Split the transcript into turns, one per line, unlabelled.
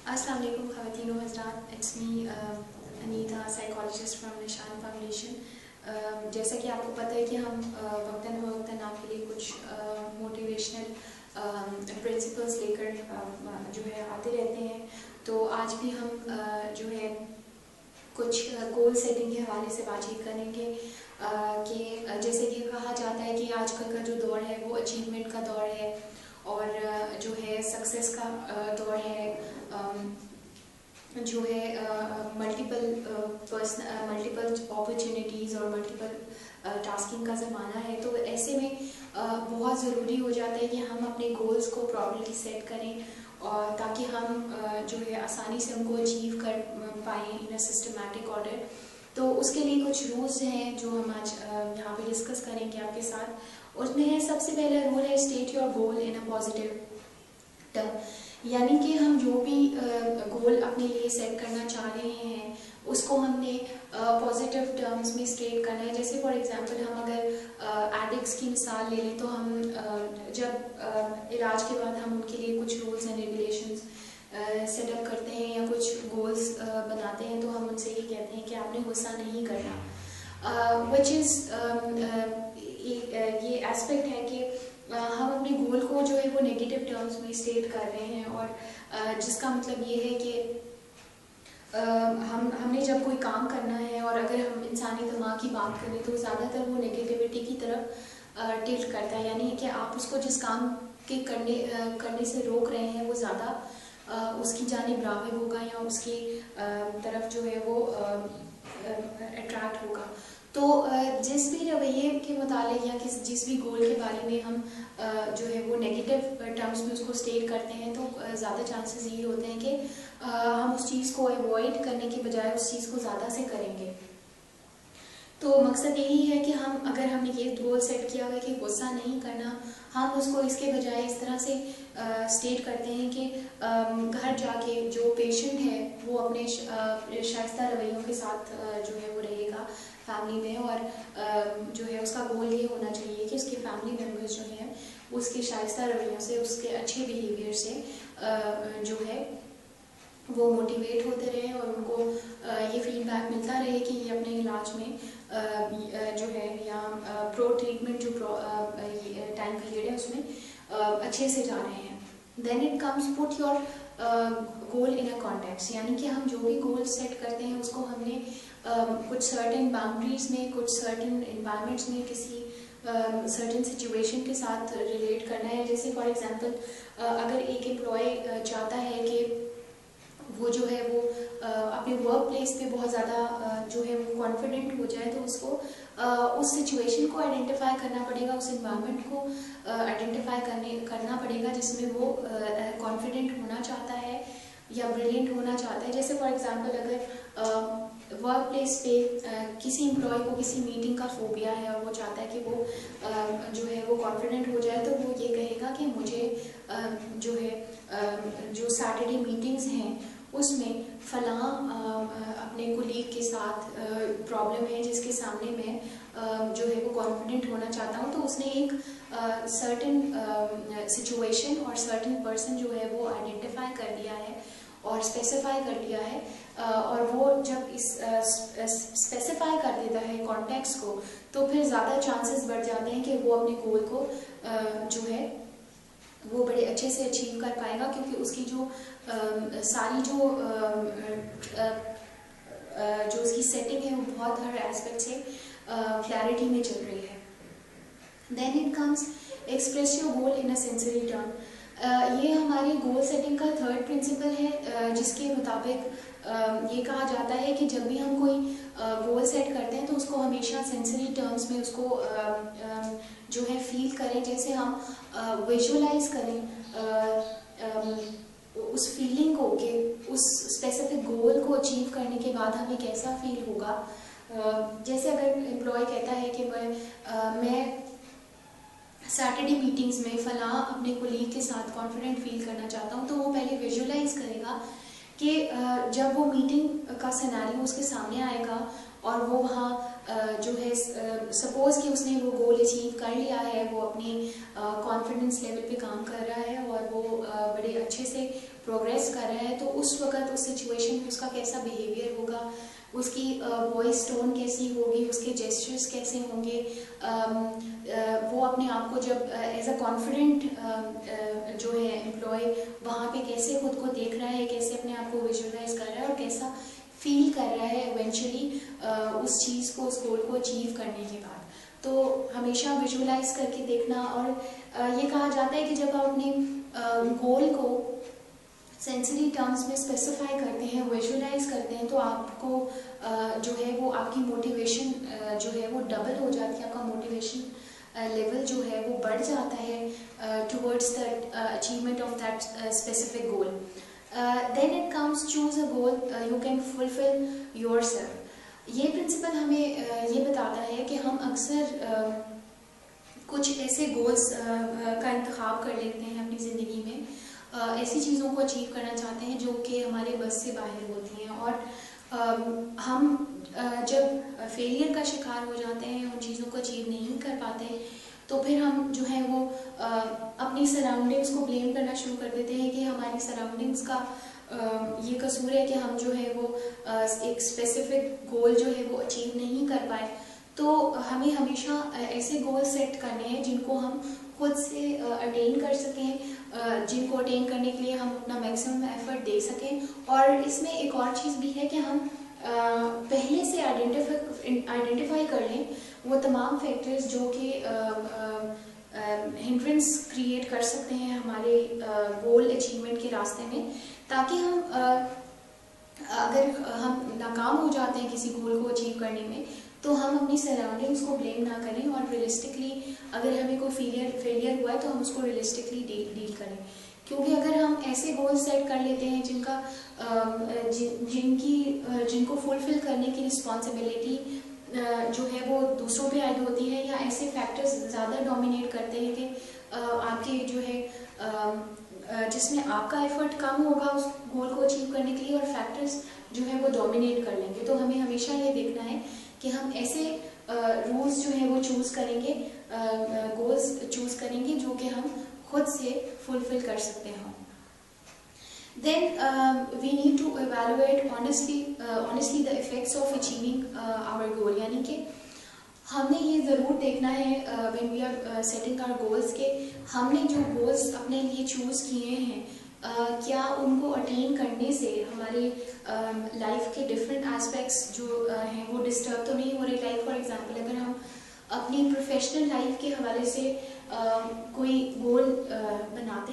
अस्सलाम वालेकुम ख़वातीन व हज़रात, it's me Anita, psychologist from Nishan foundation. जैसा कि आपको पता है कि हम वक्तन फ़वक्तन आपके लिए कुछ मोटिवेशनल प्रिंसिपल्स लेकर जो है आते रहते हैं। तो आज भी हम जो है कुछ गोल सेटिंग के हवाले से बातचीत करेंगे कि जैसे कि कहा जाता है कि आजकल का जो दौर है वो अचीवमेंट का दौर है और जो है सक्सेस का दौर है, जो है मल्टीपल अपॉर्चुनिटीज़ और मल्टीपल टास्किंग का ज़माना है। तो ऐसे में बहुत ज़रूरी हो जाता है कि हम अपने गोल्स को प्रॉपर्ली सेट करें और ताकि हम जो है आसानी से उनको अचीव कर पाएँ इन अ सिस्टमैटिक ऑर्डर। तो उसके लिए कुछ रूल्स हैं जो हम आज यहाँ पे डिस्कस करेंगे आपके साथ। उसमें है सबसे पहला रूल है state your goal in a positive term, यानी कि हम जो भी गोल अपने लिए सेट करना चाह रहे हैं उसको हमने पॉजिटिव टर्म्स में स्टेट करना है। जैसे फॉर एग्जांपल हम अगर एडिक्ट्स की मिसाल ले लें तो हम जब इलाज के बाद हम उनके लिए कुछ रूल्स एंड रेगुलेशंस सेटअप करते हैं या कुछ गोल्स बनाते हैं तो हम उनसे ये कहते हैं कि आपने गुस्सा नहीं करना, विच इज़ ये एस्पेक्ट है कि हम अपने गोल को जो है वो नेगेटिव टर्म्स में स्टेट कर रहे हैं और जिसका मतलब ये है कि हमने जब कोई काम करना है और अगर हम इंसानी दिमाग की बात करें तो ज़्यादातर वो नेगेटिविटी की तरफ टिल्ट करता है, यानी कि आप उसको जिस काम के करने से रोक रहे हैं वो ज़्यादा उसकी जानिब राग़िब होगा या उसकी तरफ जो है वो अट्रैक्ट होगा। तो जिस भी रवैये के मुतालिक या जिस भी गोल के बारे में हम जो है वो नेगेटिव टर्म्स में उसको स्टेट करते हैं तो ज़्यादा चांसेस ये होते हैं कि हम उस चीज़ को अवॉइड करने के बजाय उस चीज़ को ज़्यादा से करेंगे। तो मकसद यही है कि अगर हमने ये गोल सेट किया हुआ है कि गुस्सा नहीं करना, हम उसको इसके बजाय इस तरह से स्टेट करते हैं कि घर जाके जो पेशेंट है वो अपने शाइस्ता रवैयों के साथ जो है वो रहेगा फैमिली में, और जो है उसका गोल ये होना चाहिए कि उसके फैमिली मेम्बर्स जो हैं उसके शाइस्ता रवैयों से, उसके अच्छे बिहेवियर से जो है वो मोटिवेट होते रहे और उनको ये फीडबैक मिलता रहे कि ये अपने इलाज में जो है या प्रो ट्रीटमेंट जो टाइम पीरियड है उसमें अच्छे से जा रहे हैं। Then it comes put your goal in a context, यानी कि हम जो भी गोल सेट करते हैं उसको हमने कुछ सर्टेन बाउंड्रीज में, कुछ सर्टेन इन्वायरमेंट्स में, किसी सर्टेन सिचुएशन के साथ रिलेट करना है। जैसे फॉर एग्जांपल अगर एक एम्प्लॉय चाहता है कि वो जो है वो अपने वर्क प्लेस पे बहुत ज़्यादा जो है वो कॉन्फिडेंट हो जाए तो उसको उस सिचुएशन को आइडेंटिफाई करना पड़ेगा, उस इन्वायरमेंट को आइडेंटिफाई करना पड़ेगा जिसमें वो कॉन्फिडेंट होना चाहता है या ब्रिलियंट होना चाहता है। जैसे फॉर एग्जांपल अगर वर्क प्लेस पे किसी एम्प्लॉय को किसी मीटिंग का फोबिया है और वो चाहता है कि वो जो है वो कॉन्फिडेंट हो जाए तो वो ये कहेगा कि मुझे जो है जो सैटरडे मीटिंग्स हैं उसमें फलां अपने कुलीग के साथ प्रॉब्लम है जिसके सामने मैं जो है वो कॉन्फिडेंट होना चाहता हूँ। तो उसने एक सर्टेन सिचुएशन और सर्टेन पर्सन जो है वो आइडेंटिफाई कर दिया है और स्पेसिफाई कर दिया है, और वो जब इस स्पेसिफाई कर देता है कॉन्टेक्स्ट को तो फिर ज़्यादा चांसेस बढ़ जाते हैं कि वो अपने गोल को जो है वो बड़े अच्छे से अचीव कर पाएगा, क्योंकि उसकी जो सारी जो उसकी सेटिंग है वो बहुत हर एस्पेक्ट से क्लैरिटी में चल रही है। Then it comes express your goal in a sensory term. ये हमारी गोल सेटिंग का थर्ड प्रिंसिपल है, जिसके मुताबिक ये कहा जाता है कि जब भी हम कोई गोल सेट करते हैं तो उसको हमेशा सेंसरी टर्म्स में उसको जो है फील करें, जैसे हम विजुअलाइज करें उस फीलिंग को कि उस स्पेसिफिक गोल को अचीव करने के बाद हमें कैसा फील होगा। जैसे अगर एम्प्लॉय कहता है कि मैं सैटरडे मीटिंग्स में फलां अपने कोलीग के साथ कॉन्फिडेंट फील करना चाहता हूँ, तो वो पहले विजुअलाइज करेगा कि जब वो मीटिंग का सिनेरियो उसके सामने आएगा और वो वहाँ जो है सपोज कि उसने वो गोल अचीव कर लिया है, वो अपनी कॉन्फिडेंस लेवल पे काम कर रहा है और वो बड़े अच्छे से प्रोग्रेस कर रहा है तो उस वक्त उस सिचुएशन में उसका कैसा बिहेवियर होगा, उसकी वॉइस टोन कैसी होगी, उसके जेस्चर्स कैसे होंगे, वो अपने आप को जब एज अ कॉन्फिडेंट जो है एम्प्लॉय वहाँ पे कैसे खुद को देख रहा है, कैसे अपने आप को विजुअलाइज कर रहा है और कैसा फील कर रहा है इवेंचुअली उस चीज़ को, उस गोल को अचीव करने के बाद। तो हमेशा विजुअलाइज करके देखना। और ये कहा जाता है कि जब आप अपने गोल को सेंसरी टर्म्स में स्पेसिफाई करते हैं, विजुअलाइज करते हैं, तो आपको जो है वो आपकी मोटिवेशन जो है वो डबल हो जाती है, आपका मोटिवेशन लेवल जो है वो बढ़ जाता है towards the achievement of that specific goal. Then it comes choose a goal you can fulfil yourself. ये प्रिंसिपल हमें ये बताता है कि हम अक्सर कुछ ऐसे गोल्स का इंतखाब कर लेते हैं अपनी ज़िंदगी में, ऐसी चीज़ों को अचीव करना चाहते हैं जो कि हमारे बस से बाहर होती हैं, और हम जब फेलियर का शिकार हो जाते हैं, उन चीज़ों को अचीव नहीं कर पाते, तो फिर हम जो है वो अपनी सराउंडिंग्स को ब्लेम करना शुरू कर देते हैं कि हमारी सराउंडिंग्स का ये कसूर है कि हम जो है वो एक स्पेसिफिक गोल जो है वो अचीव नहीं कर पाए। तो हमें हमेशा ऐसे गोल सेट करने हैं जिनको हम खुद से अटेन कर सकें, जिनको अटेन करने के लिए हम अपना मैक्सिमम एफर्ट दे सकें। और इसमें एक और चीज़ भी है कि हम पहले से आइडेंटिफाई कर लें वो तमाम फैक्टर्स जो कि हिंड्रेंस क्रिएट कर सकते हैं हमारे गोल अचीवमेंट के रास्ते में, ताकि हम अगर हम नाकाम हो जाते हैं किसी गोल को अचीव करने में तो हम अपनी सराउंडिंग्स को ब्लेम ना करें, और रियलिस्टिकली अगर हमें कोई फेलियर हुआ है तो हम उसको रियलिस्टिकली डील करें। क्योंकि अगर हम ऐसे गोल सेट कर लेते हैं जिनको फुलफिल करने की रिस्पॉन्सिबिलिटी जो है वो दूसरों पे आयद होती है, या ऐसे फैक्टर्स ज़्यादा डोमिनेट करते हैं कि आपके जो है जिसमें आपका एफर्ट कम होगा उस गोल को अचीव करने के लिए, और फैक्टर्स जो है वो डोमिनेट कर लेंगे। तो हमें हमेशा ये देखना है कि हम ऐसे रूल्स जो है वो चूज़ करेंगे, गोल्स चूज़ करेंगे जो कि हम खुद से फुलफिल कर सकते हैं। Then we need to evaluate honestly the effects of achieving our goal। यानी कि हमने ये ज़रूर देखना है when we are setting our goals के हमने जो गोल्स अपने लिए चूज़ किए हैं क्या उनको अटेन करने से हमारे लाइफ के डिफरेंट एस्पेक्ट्स जो हैं वो डिस्टर्ब तो नहीं हो रहे। लाइक फॉर एग्जांपल अगर हम अपनी प्रोफेशनल लाइफ के हवाले से कोई गोल बनाते